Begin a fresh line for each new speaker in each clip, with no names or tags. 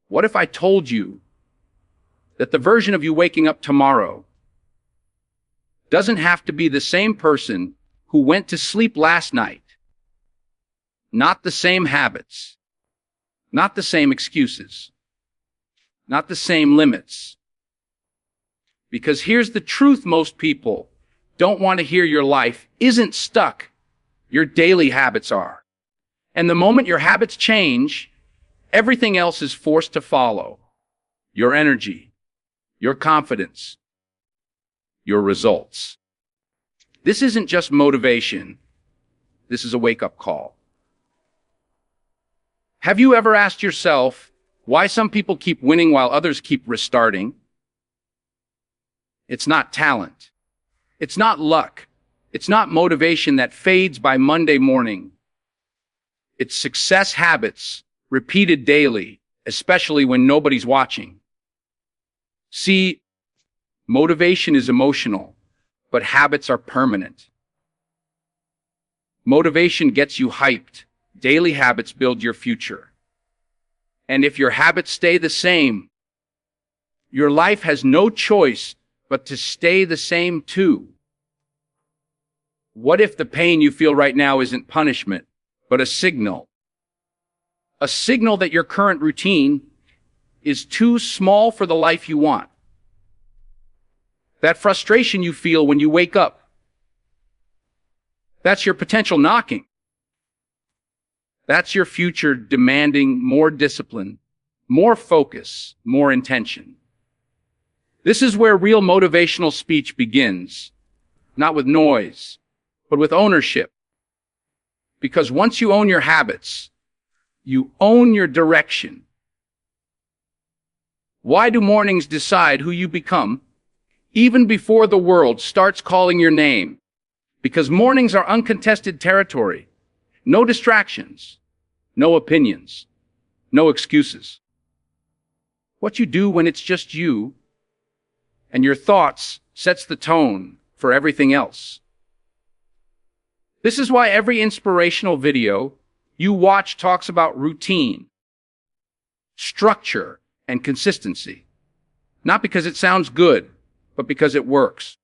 What if I told you that the version of you waking up tomorrow doesn't have to be the same person who went to sleep last night? Not the same habits, not the same excuses, not the same limits. Because here's the truth: most people don't want to hear your life isn't stuck. Your daily habits are. And the moment your habits change, everything else is forced to follow. Your energy, your confidence, your results. This isn't just motivation. This is a wake-up call. Have you ever asked yourself why some people keep winning while others keep restarting? It's not talent. It's not luck. It's not motivation that fades by Monday morning. It's success habits repeated daily, especially when nobody's watching. See, motivation is emotional, but habits are permanent. Motivation gets you hyped. Daily habits build your future. And if your habits stay the same, your life has no choice but to stay the same too. What if the pain you feel right now isn't punishment, but a signal? A signal that your current routine is too small for the life you want. That frustration you feel when you wake up, that's your potential knocking. That's your future demanding more discipline, more focus, more intention. This is where real motivational speech begins, not with noise, but with ownership. Because once you own your habits, you own your direction. Why do mornings decide who you become, even before the world starts calling your name? Because mornings are uncontested territory. No distractions, no opinions, no excuses. What you do when it's just you and your thoughts sets the tone for everything else. This is why every inspirational video you watch talks about routine, structure, and consistency. Not because it sounds good, but because it works.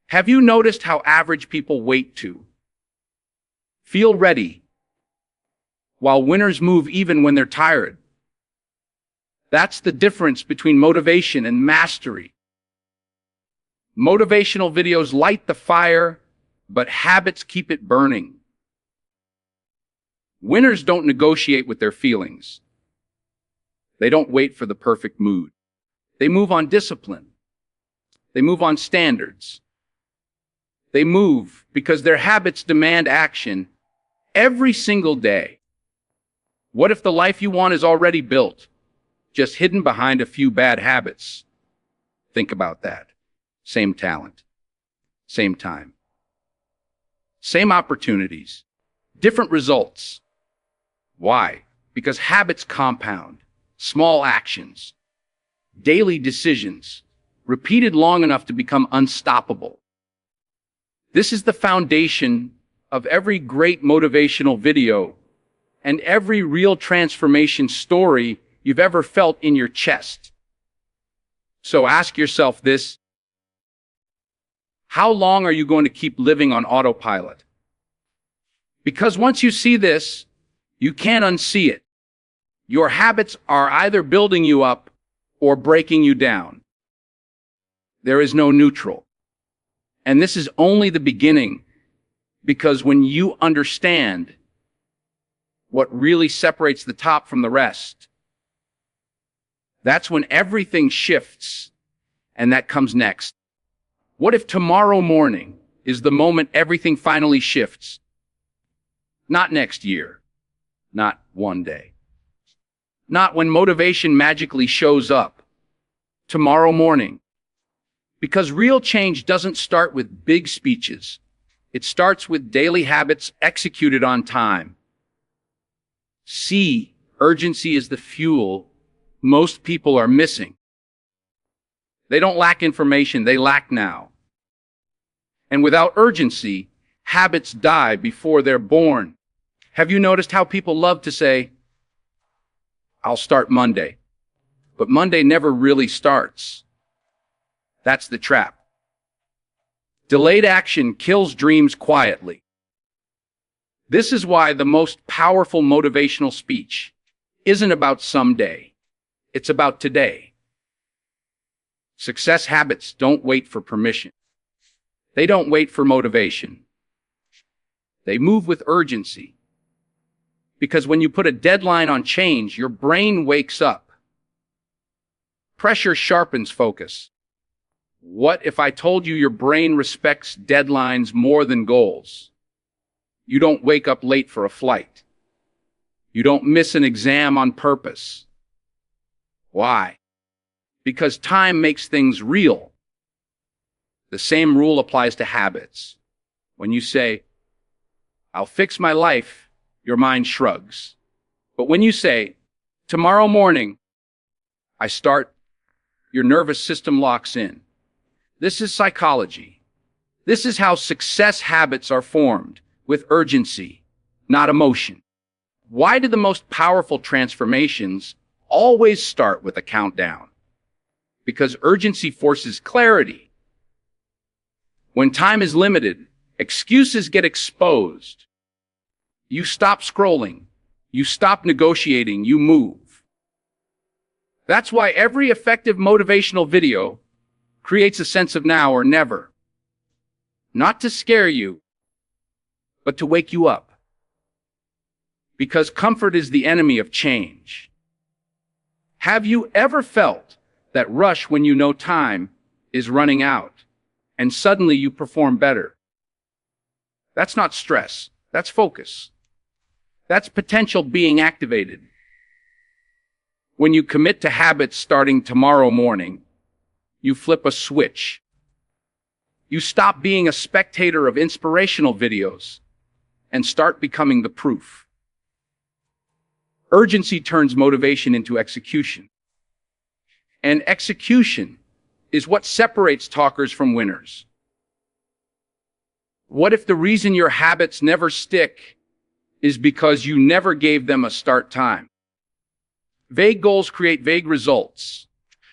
Have you noticed how average people wait to feel ready, while winners move even when they're tired? That's the difference between motivation and mastery. Motivational videos light the fire, but habits keep it burning. Winners don't negotiate with their feelings. They don't wait for the perfect mood. They move on discipline. They move on standards. They move because their habits demand action every single day. What if the life you want is already built, just hidden behind a few bad habits? Think about that. Same talent, same time, same opportunities, different results. Why? Because habits compound. Small actions, daily decisions, repeated long enough to become unstoppable. This is the foundation of every great motivational video and every real transformation story you've ever felt in your chest. So ask yourself this: how long are you going to keep living on autopilot? Because once you see this, you can't unsee it. Your habits are either building you up or breaking you down. There is no neutral. And this is only the beginning, because when you understand what really separates the top from the rest, that's when everything shifts, and that comes next. What if tomorrow morning is the moment everything finally shifts? Not next year, not one day. Not when motivation magically shows up. Tomorrow morning. Because real change doesn't start with big speeches. It starts with daily habits executed on time. C, urgency is the fuel most people are missing. They don't lack information, they lack now. And without urgency, habits die before they're born. Have you noticed how people love to say, I'll start Monday. But Monday never really starts. That's the trap. Delayed action kills dreams quietly. This is why the most powerful motivational speech isn't about someday. It's about today. Success habits don't wait for permission. They don't wait for motivation. They move with urgency. Because when you put a deadline on change, your brain wakes up. Pressure sharpens focus. What if I told you your brain respects deadlines more than goals? You don't wake up late for a flight. You don't miss an exam on purpose. Why? Because time makes things real. The same rule applies to habits. When you say, I'll fix my life, your mind shrugs. But when you say, tomorrow morning, I start, your nervous system locks in. This is psychology. This is how success habits are formed, with urgency, not emotion. Why do the most powerful transformations always start with a countdown? Because urgency forces clarity. When time is limited, excuses get exposed. You stop scrolling. You stop negotiating. You move. That's why every effective motivational video creates a sense of now or never. Not to scare you, but to wake you up. Because comfort is the enemy of change. Have you ever felt that rush when you know time is running out and suddenly you perform better? That's not stress. That's focus. That's potential being activated. When you commit to habits starting tomorrow morning, you flip a switch. You stop being a spectator of inspirational videos and start becoming the proof. Urgency turns motivation into execution. And execution is what separates talkers from winners. What if the reason your habits never stick is because you never gave them a start time? Vague goals create vague results.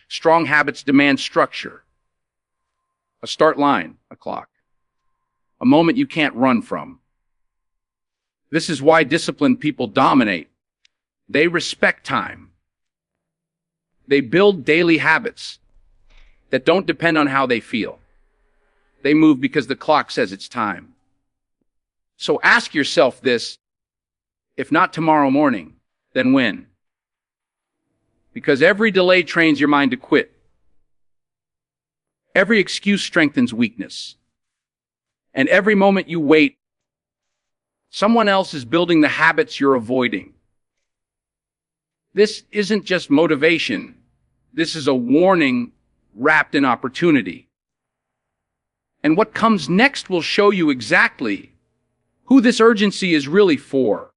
Strong habits demand structure. A start line, a clock. A moment you can't run from. This is why disciplined people dominate. They respect time. They build daily habits that don't depend on how they feel. They move because the clock says it's time. So ask yourself this, if not tomorrow morning, then when? Because every delay trains your mind to quit. Every excuse strengthens weakness. And every moment you wait, someone else is building the habits you're avoiding. This isn't just motivation. This is a warning wrapped in opportunity. And what comes next will show you exactly who this urgency is really for.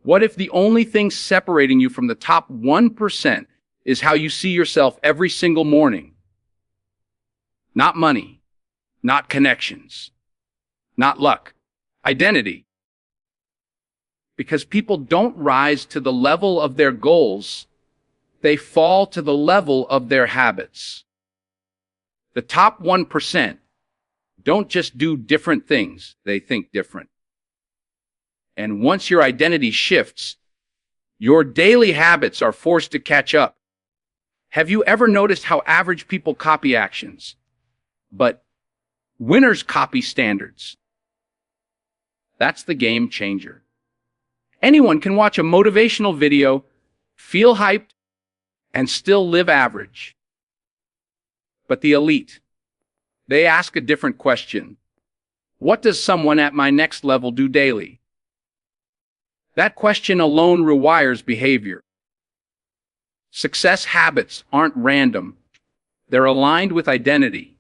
What if the only thing separating you from the top 1% is how you see yourself every single morning? Not money, not connections, not luck, identity. Because people don't rise to the level of their goals, they fall to the level of their habits. The top 1% don't just do different things, they think different. And once your identity shifts, your daily habits are forced to catch up. Have you ever noticed how average people copy actions, but winners copy standards? That's the game changer. Anyone can watch a motivational video, feel hyped, and still live average. But the elite, they ask a different question. What does someone at my next level do daily? That question alone rewires behavior. Success habits aren't random. They're aligned with identity.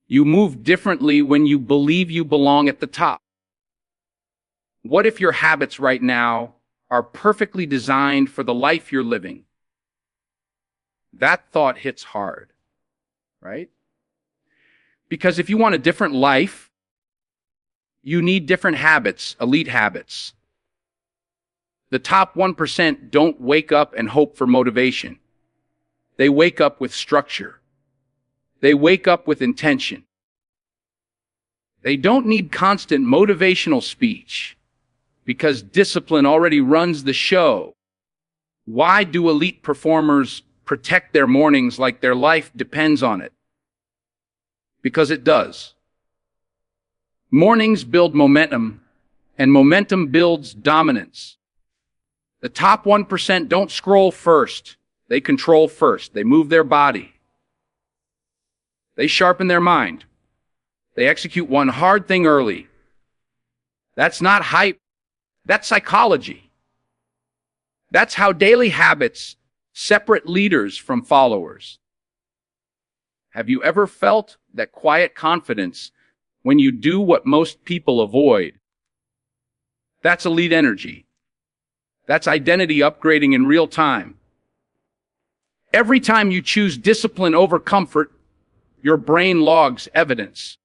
You move differently when you believe you belong at the top. What if your habits right now are perfectly designed for the life you're living? That thought hits hard, right? Because if you want a different life, you need different habits, elite habits. The top 1% don't wake up and hope for motivation. They wake up with structure. They wake up with intention. They don't need constant motivational speech because discipline already runs the show. Why do elite performers protect their mornings like their life depends on it? Because it does. Mornings build momentum, and momentum builds dominance. The top 1% don't scroll first. They control first. They move their body. They sharpen their mind. They execute one hard thing early. That's not hype. That's psychology. That's how daily habits separate leaders from followers. Have you ever felt that quiet confidence when you do what most people avoid? That's elite energy. That's identity upgrading in real time. Every time you choose discipline over comfort, your brain logs evidence.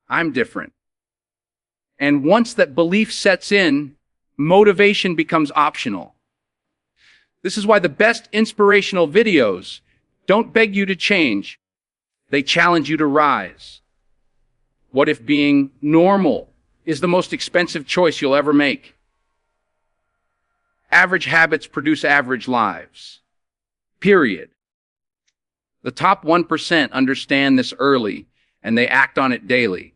I'm different. And once that belief sets in, motivation becomes optional. This is why the best inspirational videos don't beg you to change. They challenge you to rise. What if being normal is the most expensive choice you'll ever make? Average habits produce average lives. Period. The top 1% understand this early, and they act on it daily.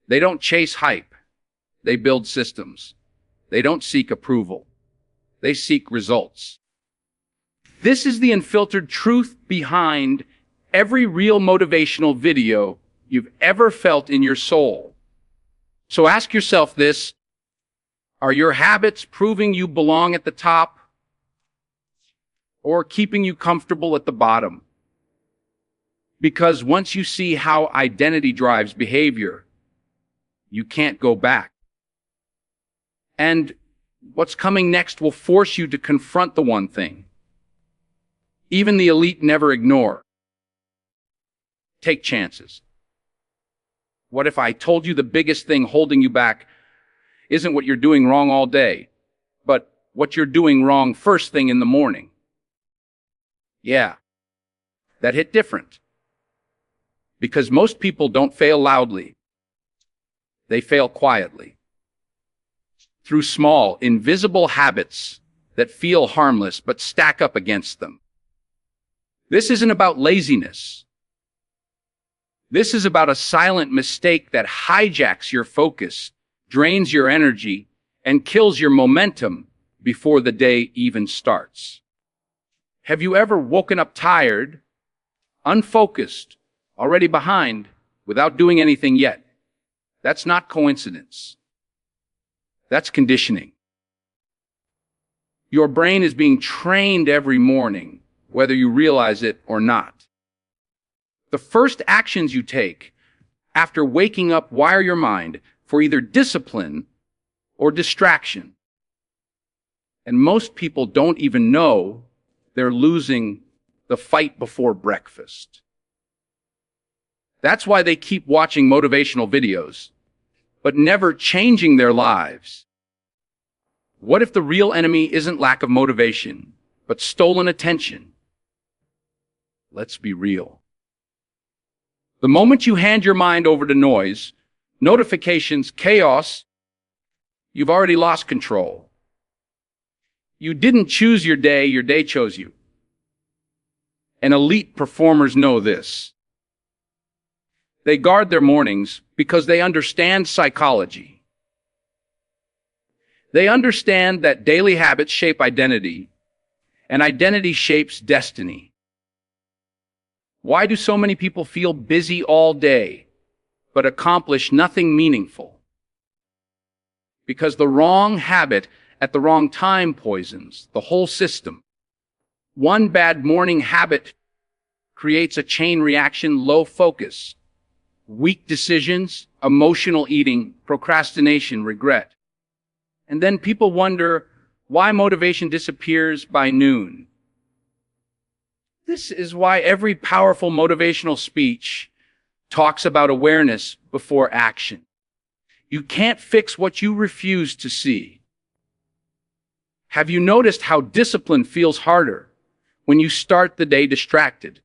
They don't chase hype. They build systems. They don't seek approval. They seek results. This is the unfiltered truth behind every real motivational video you've ever felt in your soul. So ask yourself this: are your habits proving you belong at the top or keeping you comfortable at the bottom? Because once you see how identity drives behavior, you can't go back. And what's coming next will force you to confront the one thing even the elite never ignore. Take chances. What if I told you the biggest thing holding you back isn't what you're doing wrong all day, but what you're doing wrong first thing in the morning? Yeah, that hit different. Because most people don't fail loudly. They fail quietly. Through small, invisible habits that feel harmless but stack up against them. This isn't about laziness. This is about a silent mistake that hijacks your focus, drains your energy, and kills your momentum before the day even starts. Have you ever woken up tired, unfocused, already behind, without doing anything yet? That's not coincidence. That's conditioning. Your brain is being trained every morning, whether you realize it or not. The first actions you take after waking up wire your mind for either discipline or distraction. And most people don't even know they're losing the fight before breakfast. That's why they keep watching motivational videos, but never changing their lives. What if the real enemy isn't lack of motivation, but stolen attention? Let's be real. The moment you hand your mind over to noise, notifications, chaos, you've already lost control. You didn't choose your day chose you. And elite performers know this. They guard their mornings because they understand psychology. They understand that daily habits shape identity, and identity shapes destiny. Why do so many people feel busy all day, but accomplish nothing meaningful? Because the wrong habit at the wrong time poisons the whole system. One bad morning habit creates a chain reaction: low focus, weak decisions, emotional eating, procrastination, regret. And then people wonder why motivation disappears by noon. This is why every powerful motivational speech talks about awareness before action. You can't fix what you refuse to see. Have you noticed how discipline feels harder when you start the day distracted?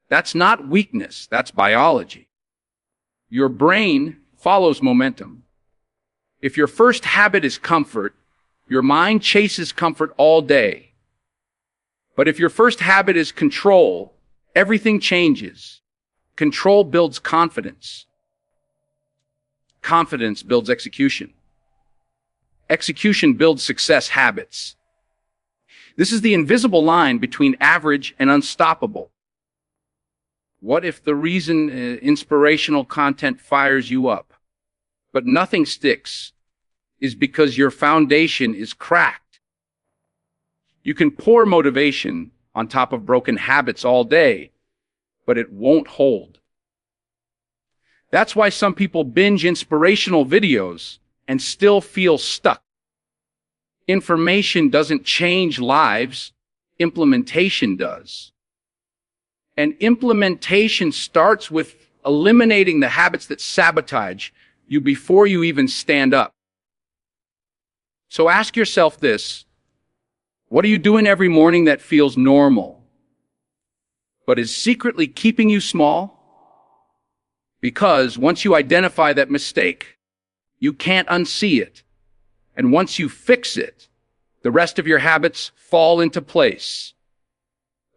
That's not weakness, that's biology. Your brain follows momentum. If your first habit is comfort, your mind chases comfort all day. But if your first habit is control, everything changes. Control builds confidence. Confidence builds execution. Execution builds success habits. This is the invisible line between average and unstoppable. What if the reason inspirational content fires you up, but nothing sticks, is because your foundation is cracked? You can pour motivation on top of broken habits all day, but it won't hold. That's why some people binge inspirational videos and still feel stuck. Information doesn't change lives, implementation does. And implementation starts with eliminating the habits that sabotage you before you even stand up. So ask yourself this: what are you doing every morning that feels normal, but is secretly keeping you small? Because once you identify that mistake, you can't unsee it. And once you fix it, the rest of your habits fall into place.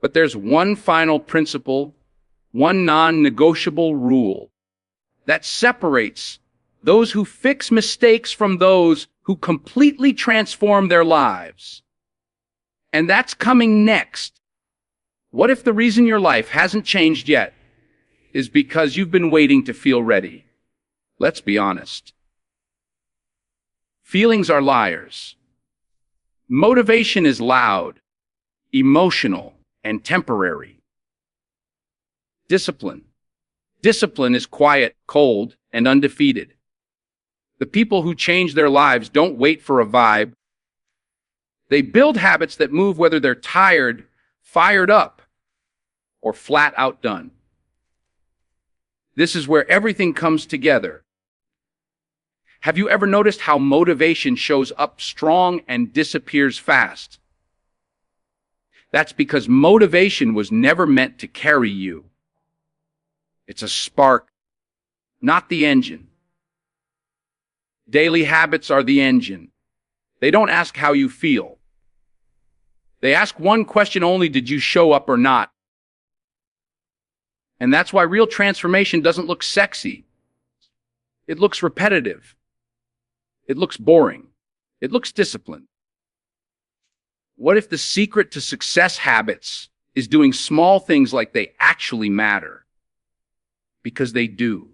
But there's one final principle, one non-negotiable rule that separates those who fix mistakes from those who completely transform their lives. And that's coming next. What if the reason your life hasn't changed yet is because you've been waiting to feel ready? Let's be honest. Feelings are liars. Motivation is loud, emotional, and temporary. Discipline. Discipline is quiet, cold, and undefeated. The people who change their lives don't wait for a vibe. They build habits that move whether they're tired, fired up, or flat outdone. This is where everything comes together. Have you ever noticed how motivation shows up strong and disappears fast? That's because motivation was never meant to carry you. It's a spark, not the engine. Daily habits are the engine. They don't ask how you feel. They ask one question only: did you show up or not? And that's why real transformation doesn't look sexy. It looks repetitive. It looks boring. It looks disciplined. What if the secret to success habits is doing small things like they actually matter? Because they do.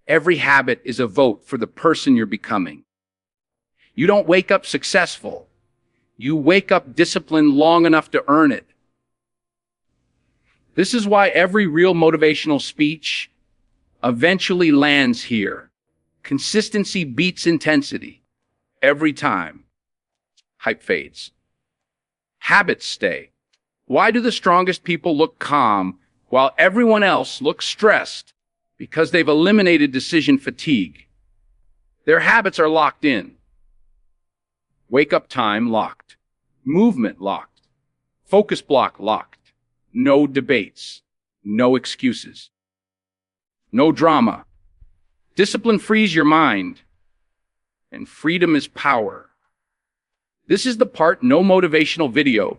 Every habit is a vote for the person you're becoming. You don't wake up successful. You wake up disciplined long enough to earn it. This is why every real motivational speech eventually lands here. Consistency beats intensity. Every time. Hype fades. Habits stay. Why do the strongest people look calm while everyone else looks stressed? Because they've eliminated decision fatigue. Their habits are locked in. Wake up time locked. Movement locked. Focus block locked. No debates. No excuses. No drama. Discipline frees your mind. And freedom is power. This is the part no motivational video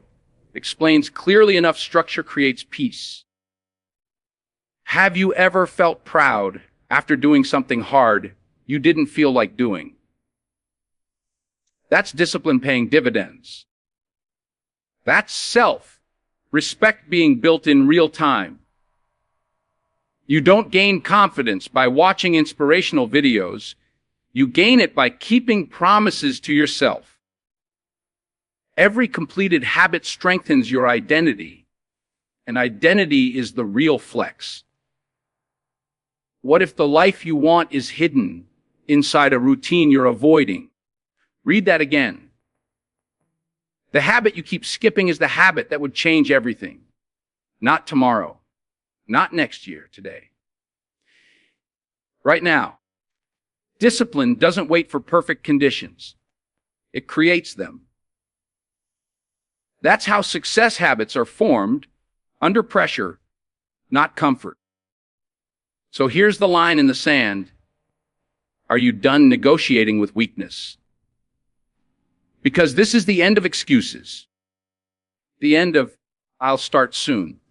explains clearly enough. Structure creates peace. Have you ever felt proud after doing something hard you didn't feel like doing? That's discipline paying dividends. That's self-respect being built in real time. You don't gain confidence by watching inspirational videos. You gain it by keeping promises to yourself. Every completed habit strengthens your identity, and identity is the real flex. What if the life you want is hidden inside a routine you're avoiding? Read that again. The habit you keep skipping is the habit that would change everything. Not tomorrow, not next year, today. Right now. Discipline doesn't wait for perfect conditions. It creates them. That's how success habits are formed, under pressure, not comfort. So here's the line in the sand. Are you done negotiating with weakness? Because this is the end of excuses. The end of, I'll start soon.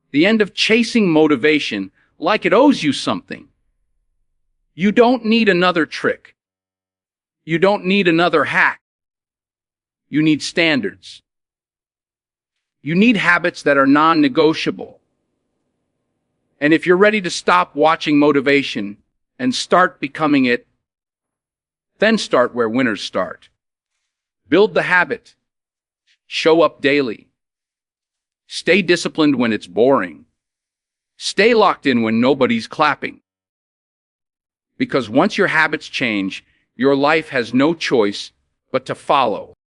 The end of chasing motivation like it owes you something. You don't need another trick. You don't need another hack. You need standards. You need habits that are non-negotiable. And if you're ready to stop watching motivation and start becoming it, then start where winners start. Build the habit. Show up daily. Stay disciplined when it's boring. Stay locked in when nobody's clapping. Because once your habits change, your life has no choice but to follow.